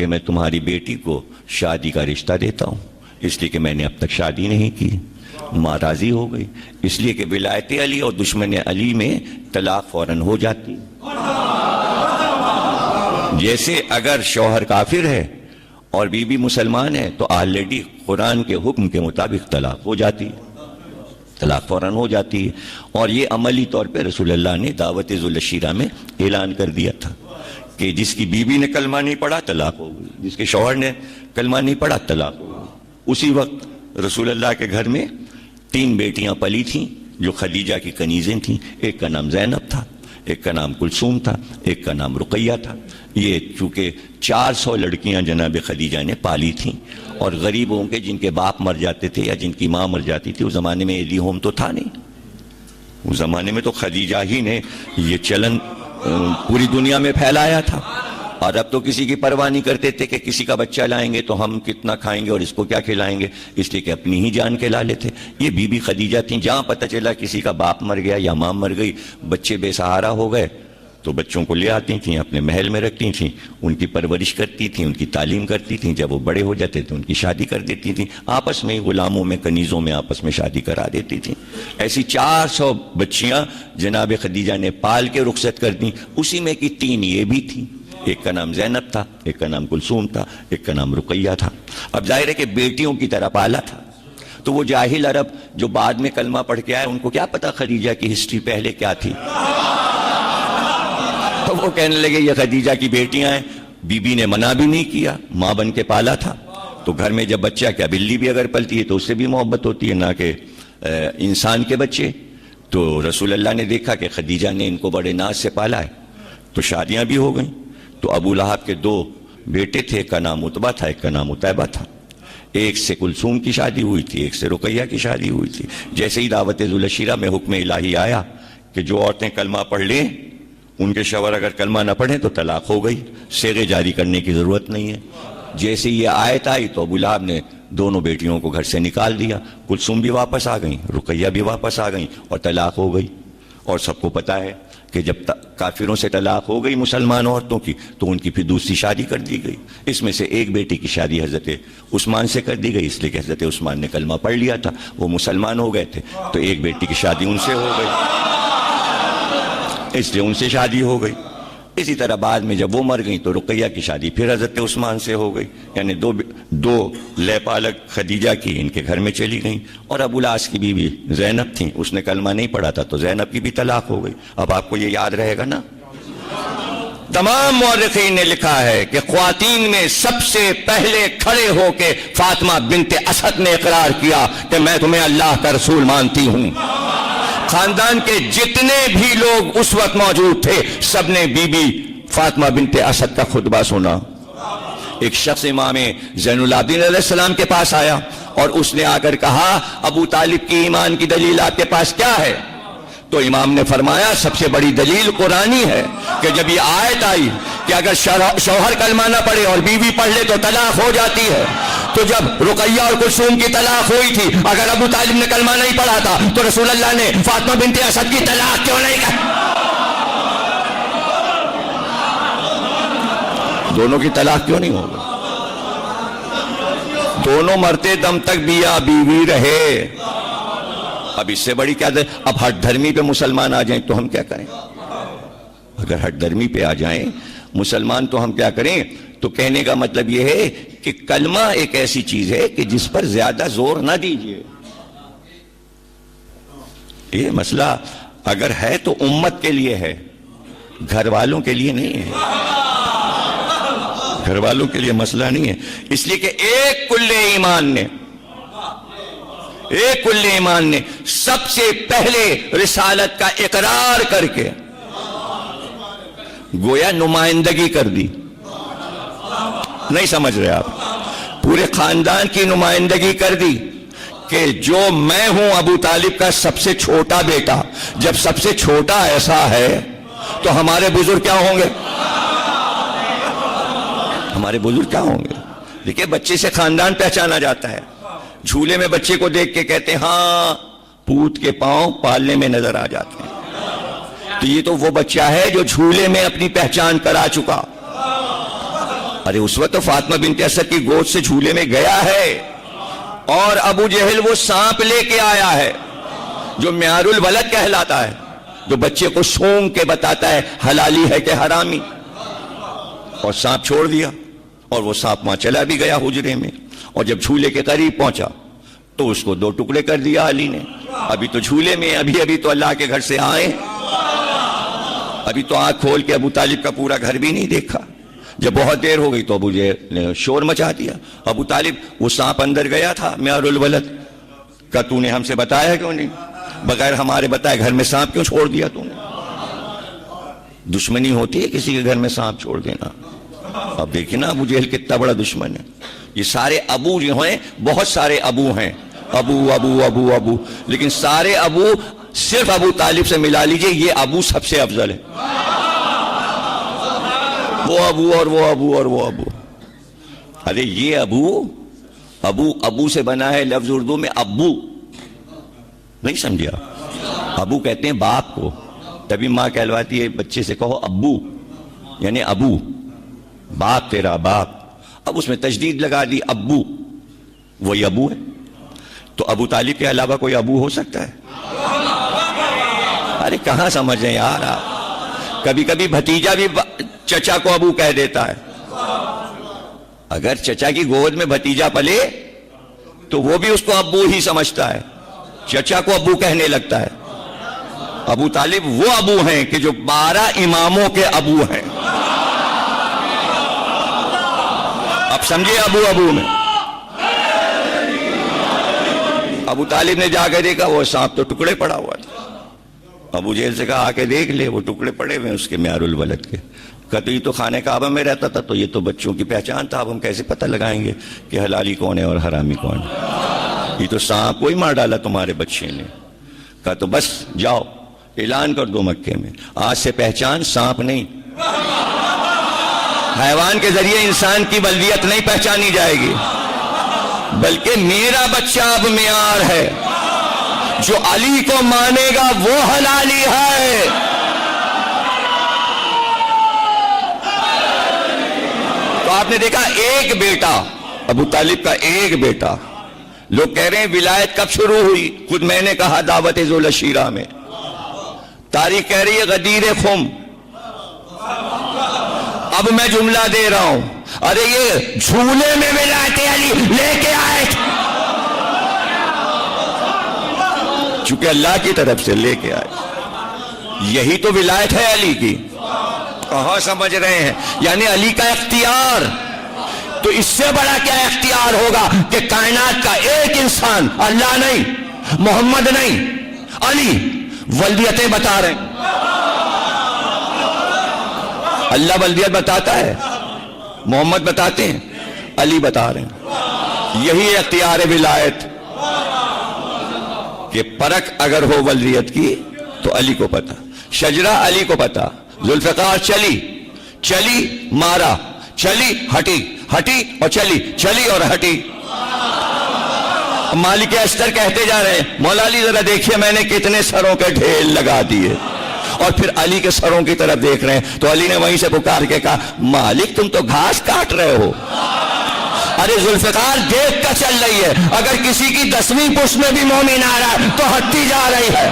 کہ میں تمہاری بیٹی کو شادی کا رشتہ دیتا ہوں، اس لیے کہ میں نے اب تک شادی نہیں کی۔ ماں راضی ہو گئی، اس لیے کہ ولایت علی اور دشمن علی میں طلاق فوراً ہو جاتی۔ جیسے اگر شوہر کافر ہے اور بیوی مسلمان ہے تو آلریڈی قرآن کے حکم کے مطابق طلاق ہو جاتی ہے، طلاق فوراً ہو جاتی ہے۔ اور یہ عملی طور پہ رسول اللہ نے دعوت ذوالشیرہ میں اعلان کر دیا تھا کہ جس کی بیوی نے کلمہ نہیں پڑھا طلاق ہو گئی، جس کے شوہر نے کلمہ نہیں پڑھا طلاق ہو گئی۔ اسی وقت رسول اللہ کے گھر میں 3 بیٹیاں پلی تھیں جو خدیجہ کی کنیزیں تھیں، ایک کا نام زینب تھا، ایک کا نام کلثوم تھا، ایک کا نام رقیہ تھا۔ یہ چونکہ 400 لڑکیاں جناب خدیجہ نے پالی تھیں، اور غریبوں کے جن کے باپ مر جاتے تھے یا جن کی ماں مر جاتی تھی، اس زمانے میں ایلی ہوم تو تھا نہیں، اس زمانے میں تو خدیجہ ہی نے یہ چلن پوری دنیا میں پھیلایا تھا۔ اور اب تو کسی کی پرواہ نہیں کرتے تھے کہ کسی کا بچہ لائیں گے تو ہم کتنا کھائیں گے اور اس کو کیا کھلائیں گے، اس لیے کہ اپنی ہی جان کے لالے تھے۔ یہ بی بی خدیجہ تھیں، جہاں پتہ چلا کسی کا باپ مر گیا یا ماں مر گئی، بچے بے سہارا ہو گئے، تو بچوں کو لے آتی تھیں، اپنے محل میں رکھتی تھیں، ان کی پرورش کرتی تھیں، ان کی تعلیم کرتی تھیں، جب وہ بڑے ہو جاتے تو ان کی شادی کر دیتی تھیں، آپس میں غلاموں میں کنیزوں میں آپس میں شادی کرا دیتی تھیں۔ ایسی 400 بچیاں جناب خدیجہ نے پال کے رخصت کر دیں، اسی میں کی 3 یہ بھی تھیں، ایک کا نام زینب تھا، ایک کا نام کلثوم تھا، ایک کا نام رقیہ تھا۔ اب ظاہر ہے کہ بیٹیوں کی طرح پالا تھا، تو وہ جاہل عرب جو بعد میں کلمہ پڑھ کے آئے، ان کو کیا پتا خدیجہ کی ہسٹری پہلے کیا تھی، تو وہ کہنے لگے یہ خدیجہ کی بیٹیاں ہیں، بی بی نے منع بھی نہیں کیا، ماں بن کے پالا تھا۔ تو گھر میں جب بچہ، کیا بلی بھی اگر پلتی ہے تو اس سے بھی محبت ہوتی ہے، نہ کہ انسان کے بچے۔ تو رسول اللہ نے دیکھا کہ خدیجہ نے ان کو بڑے ناز سے پالا ہے، تو شادیاں بھی ہو گئیں۔ تو ابو لہب کے 2 بیٹے تھے، ایک کا نام عتبہ تھا، ایک کا نام عتیبہ تھا۔ ایک سے کلثوم کی شادی ہوئی تھی، ایک سے رقیہ کی شادی ہوئی تھی۔ جیسے ہی دعوت ذوالشیرہ میں حکم الہی آیا کہ جو عورتیں کلمہ پڑھ لیں، ان کے شوہر اگر کلمہ نہ پڑھیں تو طلاق ہو گئی، صیغے جاری کرنے کی ضرورت نہیں ہے۔ جیسے یہ آیت آئی تو ابو لہب نے دونوں بیٹیوں کو گھر سے نکال دیا، کلثوم بھی واپس آ گئیں، رقیہ بھی واپس آ گئیں، اور طلاق ہو گئی۔ اور سب کو پتہ ہے کہ جب کافروں سے طلاق ہو گئی مسلمان عورتوں کی، تو ان کی پھر دوسری شادی کر دی گئی۔ اس میں سے ایک بیٹی کی شادی حضرت عثمان سے کر دی گئی، اس لیے کہ حضرت عثمان نے کلمہ پڑھ لیا تھا، وہ مسلمان ہو گئے تھے، تو ایک بیٹی کی شادی ان سے ہو گئی، اس لیے ان سے شادی ہو گئی۔ اسی طرح بعد میں جب وہ مر گئیں تو رقیہ کی شادی پھر حضرت عثمان سے ہو گئی، یعنی دو لے پالک خدیجہ کی ان کے گھر میں چلی گئیں۔ اور ابو العاص کی بیوی زینب تھیں، اس نے کلمہ نہیں پڑھا تھا، تو زینب کی بھی طلاق ہو گئی۔ اب آپ کو یہ یاد رہے گا نا، تمام مورخین نے لکھا ہے کہ خواتین میں سب سے پہلے کھڑے ہو کے فاطمہ بنت اسد نے اقرار کیا کہ میں تمہیں اللہ کا رسول مانتی ہوں۔ خاندان کے جتنے بھی لوگ اس وقت موجود تھے، سب نے بی بی فاطمہ بنت اسد کا خطبہ سنا۔ ایک شخص امام زین العابدین علیہ السلام کے پاس آیا اور اس نے آ کر کہا ابو طالب کی ایمان کی دلیل آپ کے پاس کیا ہے؟ تو امام نے فرمایا سب سے بڑی دلیل قرآنی ہے کہ جب یہ آیت آئی کہ اگر شوہر کلمہ نہ پڑھے اور بیوی پڑھ لے تو طلاق ہو جاتی ہے، تو جب رقیہ اور کلثوم کی طلاق ہوئی تھی، اگر ابو طالب نے کلمہ نہیں پڑھا تھا تو رسول اللہ نے فاطمہ بنت اسد کی طلاق کیوں نہیں کی؟ دونوں کی طلاق کیوں نہیں ہوگی؟ دونوں مرتے دم تک میاں بیوی رہے۔ اب اس سے بڑی کیا دے؟ اب ہٹ دھرمی پہ مسلمان آ جائیں تو ہم کیا کریں؟ اگر ہٹ دھرمی پہ آ جائیں مسلمان تو ہم کیا کریں؟ تو کہنے کا مطلب یہ ہے کہ کلمہ ایک ایسی چیز ہے کہ جس پر زیادہ زور نہ دیجیے۔ یہ مسئلہ اگر ہے تو امت کے لیے ہے، گھر والوں کے لیے نہیں ہے، گھر والوں کے لیے مسئلہ نہیں ہے۔ اس لیے کہ ایک کل ایمان نے سب سے پہلے رسالت کا اقرار کر کے گویا نمائندگی کر دی۔ نہیں سمجھ رہے آپ؟ پورے خاندان کی نمائندگی کر دی کہ جو میں ہوں ابو طالب کا سب سے چھوٹا بیٹا، جب سب سے چھوٹا ایسا ہے تو ہمارے بزرگ کیا ہوں گے؟ ہمارے بزرگ کیا ہوں گے؟ دیکھیں بچے سے خاندان پہچانا جاتا ہے۔ جھولے میں بچے کو دیکھ کے کہتے ہیں ہاں پوت کے پاؤں پالنے میں نظر آ جاتے ہیں، تو یہ تو وہ بچہ ہے جو جھولے میں اپنی پہچان کرا چکا۔ ارے اس وقت تو فاطمہ بنت اسد کی گود سے جھولے میں گیا ہے، اور ابو جہل وہ سانپ لے کے آیا ہے جو معیار الولد کہلاتا ہے، جو بچے کو سونگ کے بتاتا ہے حلالی ہے کہ حرامی، اور سانپ چھوڑ دیا، اور وہ سانپ وہاں چلا بھی گیا حجرے میں، اور جب جھولے کے قریب پہنچا تو اس کو 2 ٹکڑے کر دیا علی نے۔ ابھی تو جھولے میں، ابھی تو اللہ کے گھر سے آئے، ابھی تو آنکھ کھول کے ابو طالب کا پورا گھر بھی نہیں دیکھا۔ جب بہت دیر ہو گئی تو ابو جہل نے شور مچا دیا، ابو طالب وہ سانپ اندر گیا تھا معیار الولد کا، تو نے ہم سے بتایا کیوں نہیں؟ بغیر ہمارے بتائے گھر میں سانپ کیوں چھوڑ دیا تو نے؟ دشمنی ہوتی ہے کسی کے گھر میں سانپ چھوڑ دینا۔ اب دیکھیں نا ابو جہل کتنا بڑا دشمن ہے۔ یہ سارے ابو جو ہیں، بہت سارے ابو ہیں، ابو ابو ابو ابو، لیکن سارے ابو صرف ابو طالب سے ملا لیجئے، یہ ابو سب سے افضل ہے۔ وہ ابو اور وہ ابو اور وہ ابو، ارے یہ ابو سے بنا ہے لفظ اردو میں ابو، نہیں سمجھا؟ ابو کہتے ہیں باپ کو، تبھی ماں کہلواتی ہے بچے سے کہو ابو، یعنی ابو، باپ تیرا باپ۔ اب اس میں تجدید لگا دی ابو، وہی ابو ہے۔ تو ابو طالب کے علاوہ کوئی ابو ہو سکتا ہے؟ ارے کہاں سمجھ رہے یار آپ؟ کبھی کبھی بھتیجا بھی چچا کو ابو کہہ دیتا ہے۔ اگر چچا کی گود میں بھتیجا پلے تو وہ بھی اس کو ابو ہی سمجھتا ہے، چچا کو ابو کہنے لگتا ہے۔ ابو طالب وہ ابو ہیں کہ جو 12 اماموں کے ابو ہیں۔ اب سمجھے ابو میں؟ ابو طالب نے جا کے دیکھا وہ سانپ تو ٹکڑے پڑا ہوا تھا۔ ابو جہل سے کہا آ کے دیکھ لے، وہ ٹکڑے پڑے ہوئے اس کے معیار الولد کے۔ کہتے یہ تو خانہ کعبہ میں رہتا تھا، تو یہ تو بچوں کی پہچان تھا، اب ہم کیسے پتہ لگائیں گے کہ حلالی کون ہے اور حرامی کون ہے؟ یہ تو سانپ کو ہی مار ڈالا تمہارے بچے نے۔ کہا تو بس جاؤ اعلان کر دو مکے میں، آج سے پہچان سانپ نہیں، حیوان کے ذریعے انسان کی بلدیت نہیں پہچانی جائے گی، بلکہ میرا بچہ اب معیار ہے، جو علی کو مانے گا وہ حلالی ہے۔ تو آپ نے دیکھا ایک بیٹا، ابو طالب کا ایک بیٹا، لوگ کہہ رہے ہیں ولایت کب شروع ہوئی؟ خود میں نے کہا دعوت ذوالشیرہ میں، تاریخ کہہ رہی ہے غدیر خم۔ اب میں جملہ دے رہا ہوں، ارے یہ جھولے میں ولایت علی لے کے آئے، چونکہ اللہ کی طرف سے لے کے آئے، یہی تو ولایت ہے علی کی۔ کہاں سمجھ رہے ہیں؟ یعنی علی کا اختیار، تو اس سے بڑا کیا اختیار ہوگا کہ کائنات کا ایک انسان، اللہ نہیں، محمد نہیں، علی ولدیتیں بتا رہے ہیں۔ اللہ ولدیت بتاتا ہے، محمد بتاتے ہیں، علی بتا رہے ہیں۔ یہی اختیار ولایت کہ پرکھ اگر ہو ولدیت کی تو علی کو پتا، شجرہ علی کو پتا، ذوالفقار چلی مارا، چلی ہٹی اور چلی اور ہٹی۔ مالک اشتر کہتے جا رہے ہیں مولا علی ذرا دیکھیے میں نے کتنے سروں کے ڈھیل لگا دیے، اور پھر علی کے سروں کی طرف دیکھ رہے ہیں، تو علی نے وہیں سے پکار کے کہا مالک تم تو گھاس کاٹ رہے ہو۔ ارے ذوالفقار دیکھ کر چل رہی ہے، اگر کسی کی 10ویں پشت میں بھی مومن آ رہا ہے تو ہٹتی جا رہی ہے۔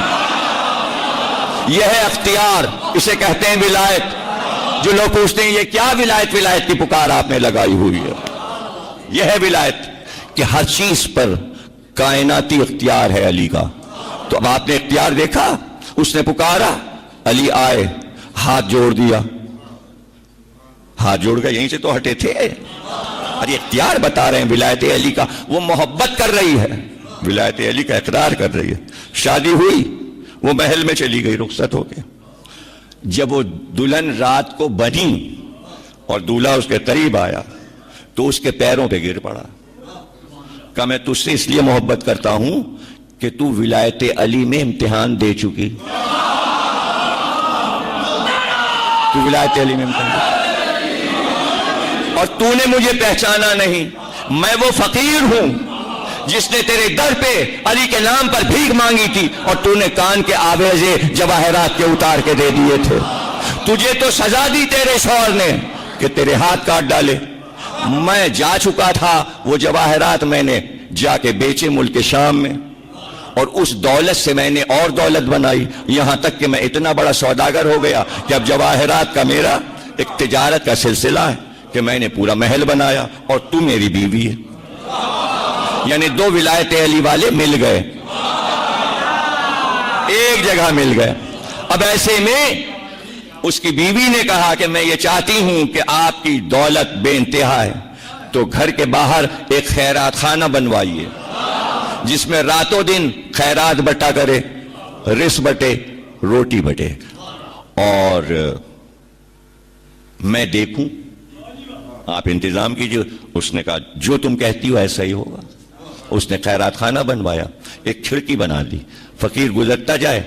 یہ ہے اختیار، اسے کہتے ہیں ولایت۔ جو لوگ پوچھتے ہیں یہ کیا ولایت کی پکار آپ نے لگائی ہوئی ہے، یہ ہے ولایت کہ ہر چیز پر کائناتی اختیار ہے علی کا۔ تو اب آپ نے اختیار دیکھا، اس نے پکارا، علی آئے، ہاتھ جوڑ دیا، ہاتھ جوڑ کر یہیں سے تو ہٹے تھے۔ ارے اختیار بتا رہے ہیں ولایت علی کا، وہ محبت کر رہی ہے، ولایت علی کا اقرار کر رہی ہے۔ شادی ہوئی، وہ محل میں چلی گئی رخصت ہو کے۔ جب وہ دلہن رات کو بنی اور دولہا اس کے قریب آیا تو اس کے پیروں پہ گر پڑا، کہا میں تجھ سے اس لیے محبت کرتا ہوں کہ تو ولایت علی میں امتحان دے چکی، تو ولایت علی میں امتحان، اور تو نے مجھے پہچانا نہیں، میں وہ فقیر ہوں جس نے تیرے در پہ علی کے نام پر بھیک مانگی تھی، اور تو نے کان کے آویزے جواہرات کے اتار کے دے دیے تھے۔ تجھے تو سزا دی تیرے شوہر نے کہ تیرے ہاتھ کاٹ ڈالے، میں جا چکا تھا، وہ جواہرات میں نے جا کے بیچے ملک شام میں، اور اس دولت سے میں نے اور دولت بنائی، یہاں تک کہ میں اتنا بڑا سوداگر ہو گیا کہ اب جواہرات کا میرا ایک تجارت کا سلسلہ ہے کہ میں نے پورا محل بنایا اور تو میری بیوی ہے۔ یعنی دو ولایت علی والے مل گئے، ایک جگہ مل گئے۔ اب ایسے میں اس کی بیوی نے کہا کہ میں یہ چاہتی ہوں کہ آپ کی دولت بے انتہا ہے، تو گھر کے باہر ایک خیرات خانہ بنوائیے جس میں راتوں دن خیرات بٹا کرے، رزق بٹے، روٹی بٹے، اور میں دیکھوں، آپ انتظام کیجئے۔ اس نے کہا جو تم کہتی ہو ایسا ہی ہوگا۔ اس نے خیرات خانہ بنوایا، ایک کھڑکی بنا دی، فقیر گزرتا جائے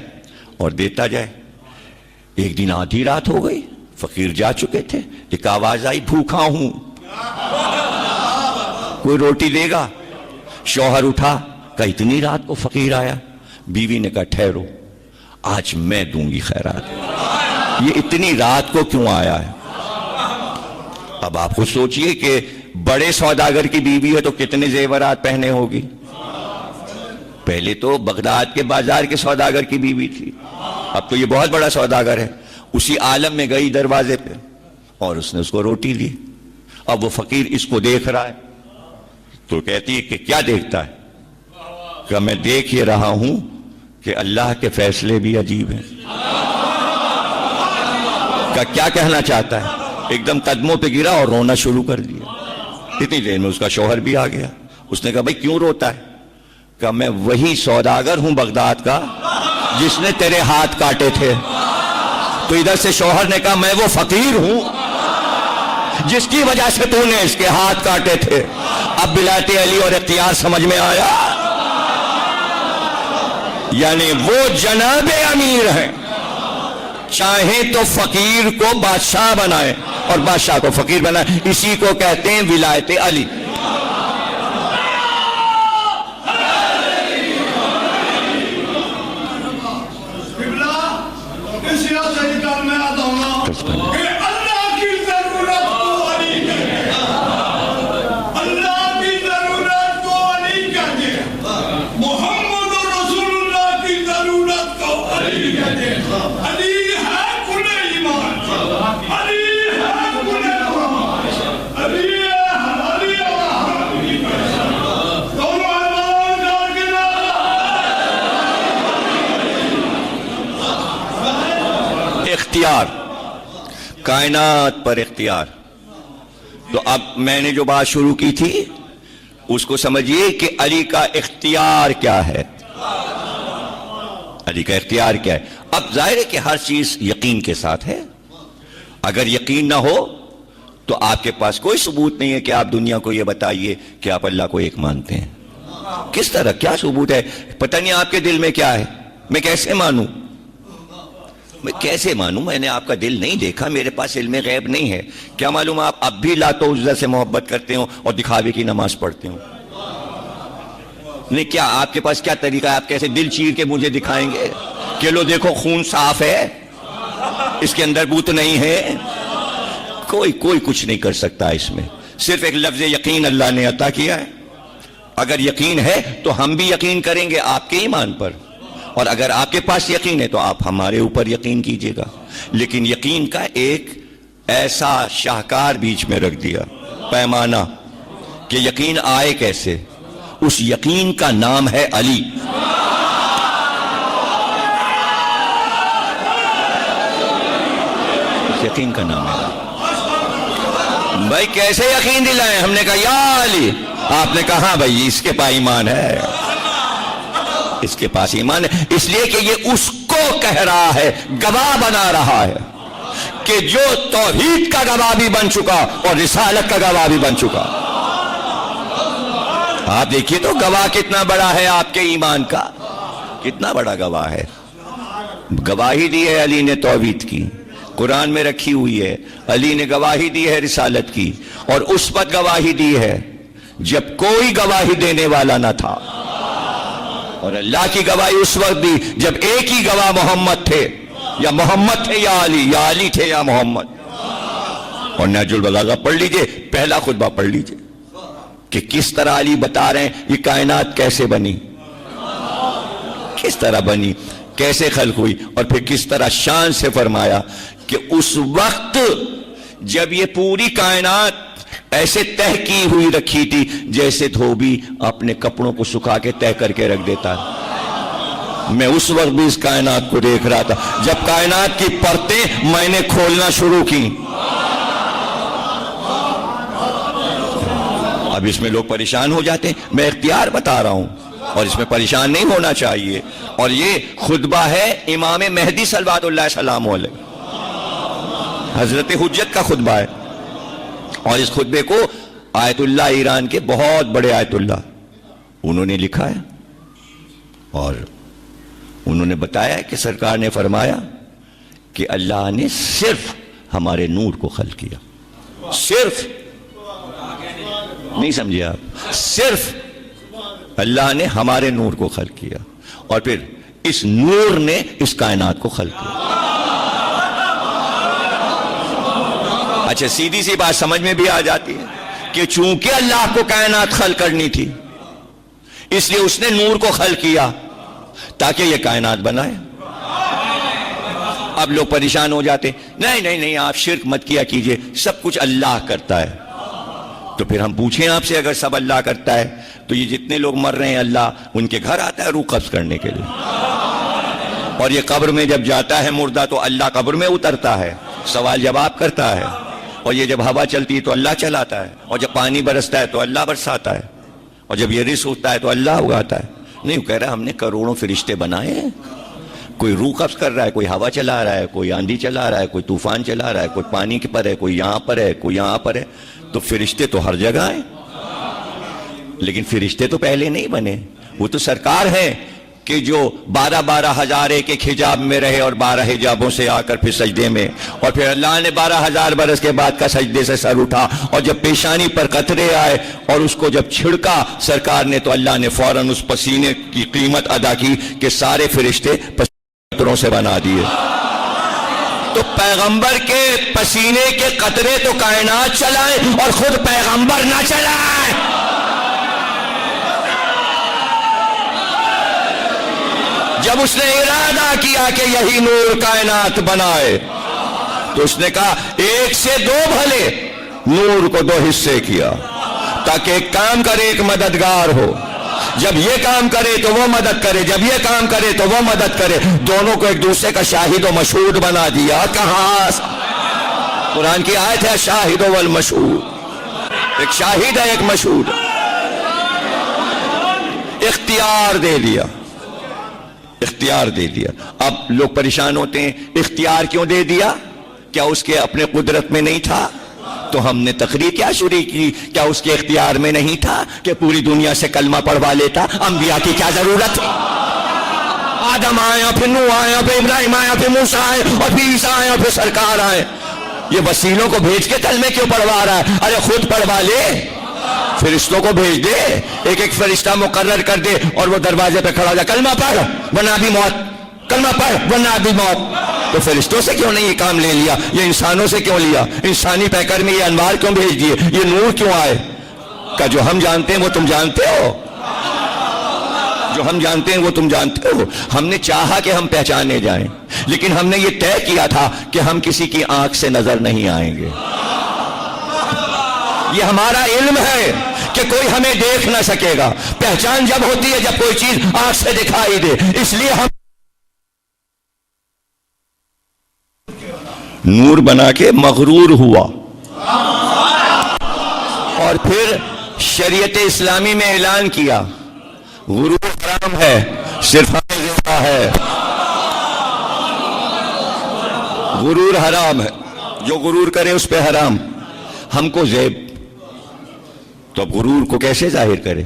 اور دیتا جائے۔ ایک دن آدھی رات ہو گئی، فقیر جا چکے تھے، ایک آواز آئی بھوکا ہوں، کوئی روٹی دے گا؟ شوہر اٹھا، کہا اتنی رات کو فقیر آیا؟ بیوی نے کہا ٹھہرو، آج میں دوں گی خیرات، یہ اتنی رات کو کیوں آیا ہے؟ اب آپ خود سوچئے کہ بڑے سوداگر کی بیوی ہے تو کتنے زیورات پہنے ہوگی۔ پہلے تو بغداد کے بازار کے سوداگر کی بیوی تھی، اب تو یہ بہت بڑا سوداگر ہے۔ اسی عالم میں گئی دروازے پہ اور اس نے اس کو روٹی دی۔ اب وہ فقیر اس کو دیکھ رہا ہے تو کہتی ہے کہ کیا دیکھتا ہے؟ کہ میں دیکھ یہ رہا ہوں کہ اللہ کے فیصلے بھی عجیب ہیں۔ کہ کیا کہنا چاہتا ہے؟ ایک دم قدموں پہ گرا اور رونا شروع کر دیا۔ اتنی دیر میں اس کا شوہر بھی آ گیا۔ اس نے کہا بھائی کیوں روتا ہے؟ کہ میں وہی سوداگر ہوں بغداد کا جس نے تیرے ہاتھ کاٹے تھے۔ تو ادھر سے شوہر نے کہا میں وہ فقیر ہوں جس کی وجہ سے تو نے اس کے ہاتھ کاٹے تھے۔ اب ولایت علی اور اختیار سمجھ میں آیا، یعنی وہ جناب امیر ہیں، چاہیں تو فقیر کو بادشاہ بنائے اور بادشاہ کو فقیر بنائے، اسی کو کہتے ہیں ولایت علی۔ اختیار، کائنات پر اختیار۔ تو اب میں نے جو بات شروع کی تھی اس کو سمجھیے کہ علی کا اختیار کیا ہے۔ علی کا اختیار کیا ہے؟ اب ظاہر ہے کہ ہر چیز یقین کے ساتھ ہے۔ اگر یقین نہ ہو تو آپ کے پاس کوئی ثبوت نہیں ہے کہ آپ دنیا کو یہ بتائیے کہ آپ اللہ کو ایک مانتے ہیں۔ کس طرح، کیا ثبوت ہے؟ پتہ نہیں آپ کے دل میں کیا ہے، میں کیسے مانوں؟ میں کیسے مانوں؟ میں نے آپ کا دل نہیں دیکھا، میرے پاس علم غیب نہیں ہے۔ کیا معلوم آپ اب بھی لات و عزا سے محبت کرتے ہوں اور دکھاوے کی نماز پڑھتے ہوں؟ نہیں، کیا آپ کے پاس کیا طریقہ ہے؟ آپ کیسے دل چیر کے مجھے دکھائیں گے کہ لو دیکھو خون صاف ہے، اس کے اندر بوت نہیں ہے؟ کوئی کچھ نہیں کر سکتا اس میں، صرف ایک لفظ یقین اللہ نے عطا کیا ہے۔ اگر یقین ہے تو ہم بھی یقین کریں گے آپ کے ایمان پر، اور اگر آپ کے پاس یقین ہے تو آپ ہمارے اوپر یقین کیجئے گا۔ لیکن یقین کا ایک ایسا شاہکار بیچ میں رکھ دیا، پیمانہ، کہ یقین آئے کیسے؟ اس یقین کا نام ہے علی۔ اس یقین کا نام ہے علی۔ بھائی کیسے یقین دلائیں؟ ہم نے کہا یا علی۔ آپ نے کہا ہاں بھائی اس کے پاس ایمان ہے، اس کے پاس ایمان ہے، اس لیے کہ یہ اس کو کہہ رہا ہے، گواہ بنا رہا ہے کہ جو توحید کا گواہ بھی بن چکا اور رسالت کا گواہ بھی بن چکا۔ آپ دیکھیے تو گواہ کتنا بڑا ہے آپ کے ایمان کا، کتنا بڑا گواہ ہے۔ گواہی دی ہے علی نے توحید کی، قرآن میں رکھی ہوئی ہے۔ علی نے گواہی دی ہے رسالت کی، اور اس وقت گواہی دی ہے جب کوئی گواہی دینے والا نہ تھا، اور اللہ کی گواہی اس وقت دی جب ایک ہی گواہ محمد تھے، یا محمد تھے یا علی تھے یا محمد۔ اور نہج البلاغہ پڑھ لیجئے، پہلا خطبہ پڑھ لیجئے کہ کس طرح علی بتا رہے ہیں یہ کائنات کیسے بنی، کس طرح بنی، کیسے خلق ہوئی، اور پھر کس طرح شان سے فرمایا کہ اس وقت جب یہ پوری کائنات ایسے تہہ کی ہوئی رکھی تھی جیسے دھوبی اپنے کپڑوں کو سکھا کے تہہ کر کے رکھ دیتا ہے، میں اس وقت بھی اس کائنات کو دیکھ رہا تھا جب کائنات کی پرتیں میں نے کھولنا شروع کی۔ اب اس میں لوگ پریشان ہو جاتے ہیں، میں اختیار بتا رہا ہوں اور اس میں پریشان نہیں ہونا چاہیے، اور یہ خطبہ ہے امام مہدی صلوات اللہ السلام علیہ، حضرت حجت کا خطبہ ہے، اور اس خطبے کو آیت اللہ ایران کے بہت بڑے آیت اللہ انہوں نے لکھا ہے، اور انہوں نے بتایا کہ سرکار نے فرمایا کہ اللہ نے صرف ہمارے نور کو خلق کیا، صرف، نہیں سمجھے آپ، صرف اللہ نے ہمارے نور کو خلق کیا، اور پھر اس نور نے اس کائنات کو خلق کیا۔ اچھا سیدھی سی بات سمجھ میں بھی آ جاتی ہے کہ چونکہ اللہ کو کائنات خلق کرنی تھی اس لیے اس نے نور کو خلق کیا تاکہ یہ کائنات بنائے۔ اب لوگ پریشان ہو جاتے، نہیں نہیں نہیں آپ شرک مت کیا کیجئے، سب کچھ اللہ کرتا ہے۔ تو پھر ہم پوچھیں آپ سے، اگر سب اللہ کرتا ہے تو یہ جتنے لوگ مر رہے ہیں اللہ ان کے گھر آتا ہے روح قبض کرنے کے لیے، اور یہ قبر میں جب جاتا ہے مردہ تو اللہ قبر میں اترتا ہے، سوال جواب کرتا ہے، اور یہ جب ہوا چلتی ہے تو اللہ چلاتا ہے، اور جب پانی برستا ہے تو اللہ برساتا ہے، اور جب یہ رزق ہوتا ہے تو اللہ اگاتا ہے۔ نہیں، وہ کہہ رہا ہے ہم نے کروڑوں فرشتے بنائے ہیں، کوئی روح قبض کر رہا ہے، کوئی ہوا چلا رہا ہے، کوئی آندھی چلا رہا ہے، کوئی طوفان چلا رہا ہے، کوئی پانی کے پر ہے، کوئی یہاں پر ہے، کوئی یہاں پر ہے، تو فرشتے تو ہر جگہ ہیں، لیکن فرشتے تو پہلے نہیں بنے، وہ تو سرکار ہیں کہ جو 12 ہزار ایک ایک حجاب میں رہے اور 12 حجابوں سے آ کر پھر سجدے میں، اور پھر اللہ نے 12,000 برس کے بعد کا سجدے سے سر اٹھا، اور جب پیشانی پر قطرے آئے اور اس کو جب چھڑکا سرکار نے تو اللہ نے فوراً اس پسینے کی قیمت ادا کی کہ سارے فرشتے قطروں سے بنا دیے۔ تو پیغمبر کے پسینے کے قطرے تو کائنات چلائیں اور خود پیغمبر نہ چلائیں۔ جب اس نے ارادہ کیا کہ یہی نور کائنات بنائے تو اس نے کہا ایک سے دو بھلے، نور کو دو حصے کیا تاکہ ایک کام کرے ایک مددگار ہو، جب یہ کام کرے تو وہ مدد کرے، جب یہ کام کرے تو وہ مدد کرے، دونوں کو ایک دوسرے کا شاہد و مشہود بنا دیا۔ کہاں قرآن کی آیت ہے شاہد والمشہود، ایک شاہد ہے ایک مشہود، اختیار دے دیا، اختیار دے دیا۔ اب لوگ پریشان ہوتے ہیں اختیار کیوں دے دیا؟ کیا اس کے اپنے قدرت میں نہیں تھا؟ تو ہم نے تقریر کیا شروع کی، کیا اس کے اختیار میں نہیں تھا کہ پوری دنیا سے کلمہ پڑھوا لیتا؟ انبیاء کی کیا ضرورت؟ آدم آیا، پھر نوح آیا، پھر ابراہیم آیا، پھر موسیٰ آئے، اور پھر عیسیٰ آیا، پھر سرکار آئے۔ یہ وسیلوں کو بھیج کے کلمے کیوں پڑھوا رہا ہے؟ ارے خود پڑھوا لے، فرشتوں کو بھیج دے، ایک ایک فرشتہ مقرر کر دے اور وہ دروازے پہ کھڑا ہو جائے، کلمہ پڑھ ورنہ بھی موت، کلمہ پڑھ ورنہ بھی موت۔ تو فرشتوں سے کیوں نہیں یہ کام لے لیا؟ یہ انسانوں سے کیوں لیا؟ انسانی پیکر میں یہ انوار کیوں بھیج دیے؟ یہ نور کیوں آئے؟ کہ جو ہم جانتے ہیں وہ تم جانتے ہو، جو ہم جانتے ہیں وہ تم جانتے ہو۔ ہم نے چاہا کہ ہم پہچانے جائیں، لیکن ہم نے یہ طے کیا تھا کہ ہم کسی کی آنکھ سے نظر نہیں آئیں گے۔ یہ ہمارا علم ہے کہ کوئی ہمیں دیکھ نہ سکے گا۔ پہچان جب ہوتی ہے جب کوئی چیز آنکھ سے دکھائی دے، اس لیے ہم نور بنا کے مغرور ہوا، اور پھر شریعت اسلامی میں اعلان کیا غرور حرام ہے، صرف ہمیں زندہ ہے، غرور حرام ہے، جو غرور کرے اس پہ حرام۔ ہم کو زیب، تو اب غرور کو کیسے ظاہر کرے؟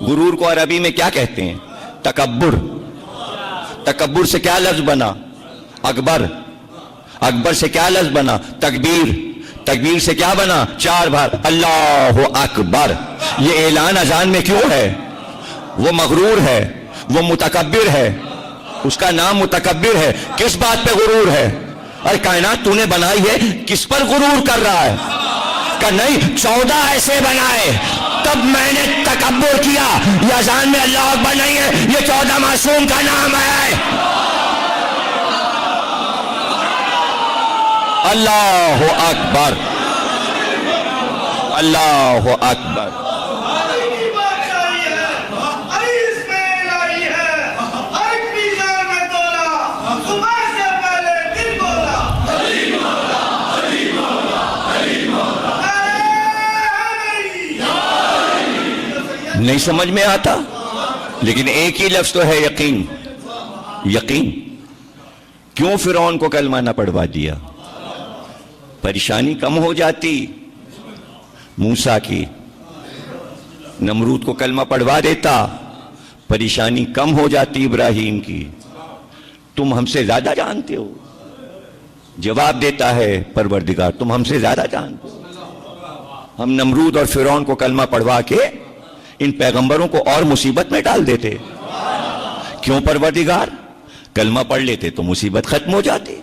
غرور کو عربی میں کیا کہتے ہیں؟ تکبر۔ تکبر سے کیا لفظ بنا؟ اکبر۔ اکبر سے کیا لفظ بنا؟ تکبیر۔ تکبیر سے کیا بنا؟ 4 بار اللہ اکبر۔ یہ اعلان اذان میں کیوں ہے؟ وہ مغرور ہے، وہ متکبر ہے، اس کا نام متکبر ہے۔ کس بات پہ غرور ہے؟ ارے کائنات تو نے بنائی ہے، کس پر غرور کر رہا ہے؟ کہ نہیں 14 ایسے بنائے تب میں نے تکبر کیا، یہ اذان میں اللہ اکبر نہیں ہے، یہ 14 معصوم کا نام ہے۔ اللہ اکبر، اللہ اکبر۔ نہیں سمجھ میں آتا، لیکن ایک ہی لفظ تو ہے یقین۔ یقین کیوں فرعون کو کلمہ نہ پڑھوا دیا؟ پریشانی کم ہو جاتی موسیٰ کی، نمرود کو کلمہ پڑھوا دیتا، پریشانی کم ہو جاتی ابراہیم کی۔ تم ہم سے زیادہ جانتے ہو، جواب دیتا ہے پروردگار، تم ہم سے زیادہ جانتے ہو۔ ہم نمرود اور فرعون کو کلمہ پڑھوا کے ان پیغمبروں کو اور مصیبت میں ڈال دیتے۔ کیوں پروردگار؟ کلمہ پڑھ لیتے تو مصیبت ختم ہو جاتی،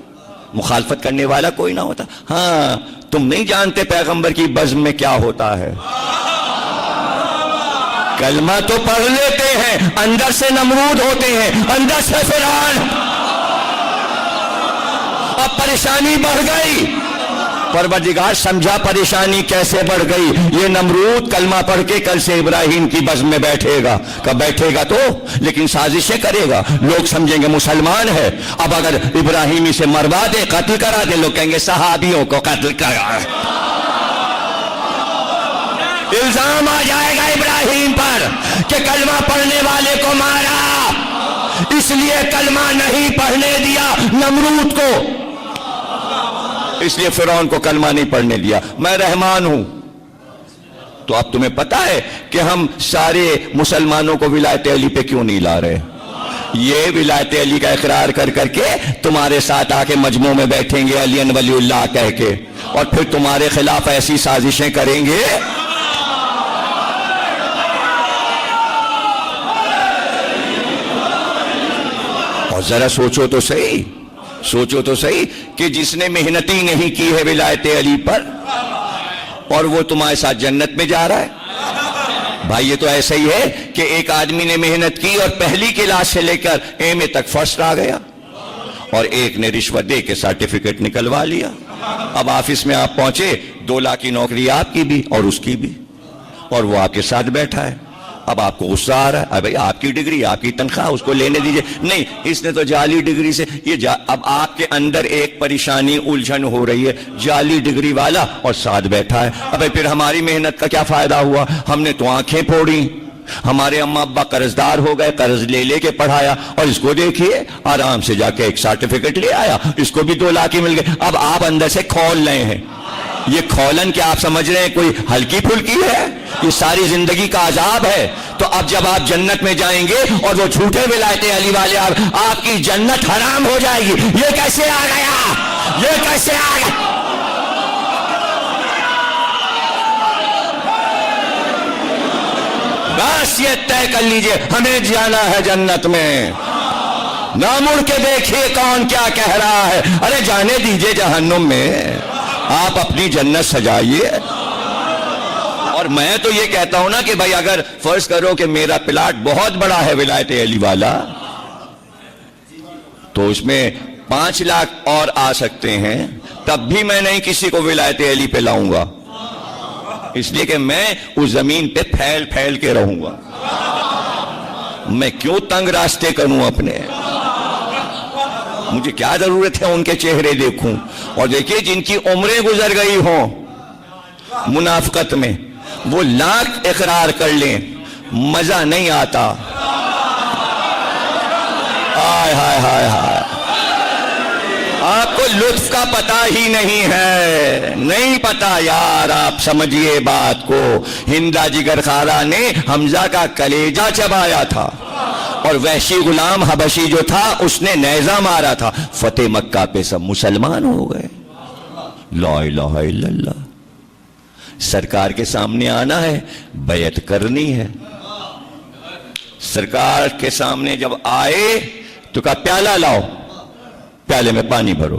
مخالفت کرنے والا کوئی نہ ہوتا۔ ہاں تم نہیں جانتے پیغمبر کی بزم میں کیا ہوتا ہے۔ کلمہ تو پڑھ لیتے ہیں، اندر سے نمرود ہوتے ہیں، اندر سے فرعون۔ اب پریشانی بڑھ گئی، پروردگار سمجھا پریشانی کیسے بڑھ گئی۔ یہ نمرود کلمہ پڑھ کے کل سے ابراہیم کی بزم میں بیٹھے گا، کب بیٹھے گا تو لیکن سازشیں کرے گا، لوگ سمجھیں گے مسلمان ہے۔ اب اگر ابراہیم اسے مروا دے، قتل کرا دے، لوگ کہیں گے صحابیوں کو قتل کرا۔ الزام آ جائے گا ابراہیم پر کہ کلمہ پڑھنے والے کو مارا، اس لیے کلمہ نہیں پڑھنے دیا نمرود کو، اس لیے فرعون کو کلمہ نہیں پڑھنے دیا۔ میں رحمان ہوں۔ تو اب تمہیں پتا ہے کہ ہم سارے مسلمانوں کو ولایت علی پہ کیوں نہیں لا رہے؟ یہ ولایت علی کا اقرار کر کر کے تمہارے ساتھ آ کے مجمع میں بیٹھیں گے علی ولی اللہ کہہ کے، اور پھر تمہارے خلاف ایسی سازشیں کریں گے۔ اور ذرا سوچو تو صحیح، سوچو تو صحیح کہ جس نے محنت ہی نہیں کی ہے ولایت علی پر، اور وہ تمہارے ساتھ جنت میں جا رہا ہے۔ بھائی یہ تو ایسا ہی ہے کہ ایک آدمی نے محنت کی اور پہلی کلاس سے لے کر ایم اے تک فرسٹ آ گیا، اور ایک نے رشوت دے کے سرٹیفکیٹ نکلوا لیا۔ اب آفس میں آپ پہنچے، 2 لاکھ کی نوکری آپ کی بھی اور اس کی بھی، اور وہ آپ کے ساتھ بیٹھا ہے۔ اب آپ کو غصہ آ رہا ہے، بھائی آپ کی ڈگری، آپ کی تنخواہ، اس کو لینے دیجئے۔ نہیں، اس نے تو جعلی ڈگری سے اب آپ کے اندر ایک پریشانی الجھن ہو رہی ہے، جعلی ڈگری والا اور ساتھ بیٹھا ہے۔ اب پھر ہماری محنت کا کیا فائدہ ہوا؟ ہم نے تو آنکھیں پھوڑی، ہمارے اماں ابا قرض دار ہو گئے، قرض لے لے کے پڑھایا، اور اس کو دیکھیے آرام سے جا کے ایک سرٹیفکیٹ لے آیا، اس کو بھی 2 لاکھ ہی مل گئے۔ اب آپ اندر سے کھول رہے ہیں۔ یہ کھولن کیا آپ سمجھ رہے ہیں کوئی ہلکی پھلکی ہے؟ یہ ساری زندگی کا عذاب ہے۔ تو اب جب آپ جنت میں جائیں گے اور وہ جھوٹے ولایت علی والے آپ کی جنت حرام ہو جائے گی۔ یہ کیسے آ گیا؟ یہ کیسے آ گیا؟ بس یہ طے کر لیجئے، ہمیں جانا ہے جنت میں۔ نہ مڑ کے دیکھیے کون کیا کہہ رہا ہے، ارے جانے دیجئے جہنم میں، آپ اپنی جنت سجائیے۔ اور میں تو یہ کہتا ہوں نا کہ بھائی اگر فرض کرو کہ میرا پلاٹ بہت بڑا ہے ولایت علی والا، تو اس میں 5 لاکھ اور آ سکتے ہیں، تب بھی میں نہیں کسی کو ولایت علی پہ لاؤں گا، اس لیے کہ میں اس زمین پہ پھیل پھیل کے رہوں گا۔ میں کیوں تنگ راستے کروں اپنے؟ مجھے کیا ضرورت ہے ان کے چہرے دیکھوں؟ اور دیکھیے جن کی عمریں گزر گئی ہوں منافقت میں، وہ لاکھ اقرار کر لیں، مزہ نہیں آتا۔ ہائے ہائے ہائے ہائے، آپ کو لطف کا پتہ ہی نہیں ہے، نہیں پتا یار، آپ سمجھیے بات کو۔ ہندا جگر خارا نے حمزہ کا کلیجہ چبایا تھا، اور وحشی غلام حبشی جو تھا اس نے نیزہ مارا تھا، فتح مکہ پہ سب مسلمان ہو گئے۔ لا الہ الا اللہ۔ سرکار کے سامنے آنا ہے، بیعت کرنی ہے۔ سرکار کے سامنے جب آئے تو کہا پیالہ لاؤ، پیالے میں پانی بھرو،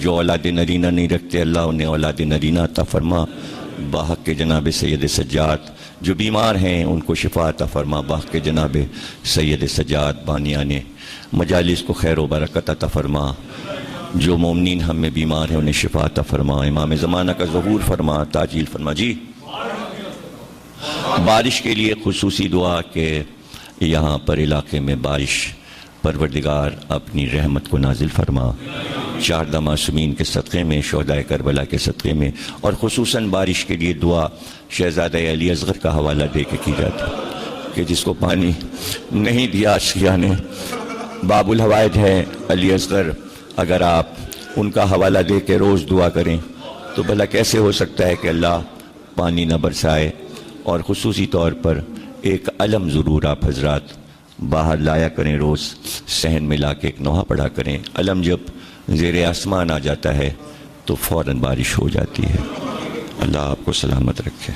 جو اولاد نرینہ نہیں رکھتے اللہ انہیں اولاد نرینہ عطا فرما، باحق کے جناب سید سجاد جو بیمار ہیں ان کو شفا عطا فرما، باحق کے جناب سید سجاد بانیان مجالس کو خیر و برکت عطا فرما، جو مومنین ہم میں بیمار ہیں انہیں شفا عطا فرما، امام زمانہ کا ظہور فرما، تعجیل فرما۔ جی بارش کے لیے خصوصی دعا کہ یہاں پر علاقے میں بارش پروردگار اپنی رحمت کو نازل فرما، 14 معصومین کے صدقے میں، شہدائے کربلا کے صدقے میں، اور خصوصاً بارش کے لیے دعا شہزادہ علی اصغر کا حوالہ دے کے کی جاتی کہ جس کو پانی نہیں دیا اشقیاء نے، باب الحوائج ہے علی اصغر، اگر آپ ان کا حوالہ دے کے روز دعا کریں تو بھلا کیسے ہو سکتا ہے کہ اللہ پانی نہ برسائے۔ اور خصوصی طور پر ایک علم ضرور آپ حضرات باہر لایا کریں، روز صحن میں لا کے ایک نوحہ پڑھا کریں، علم جب زیر آسمان آ جاتا ہے تو فوراً بارش ہو جاتی ہے۔ اللہ آپ کو سلامت رکھے۔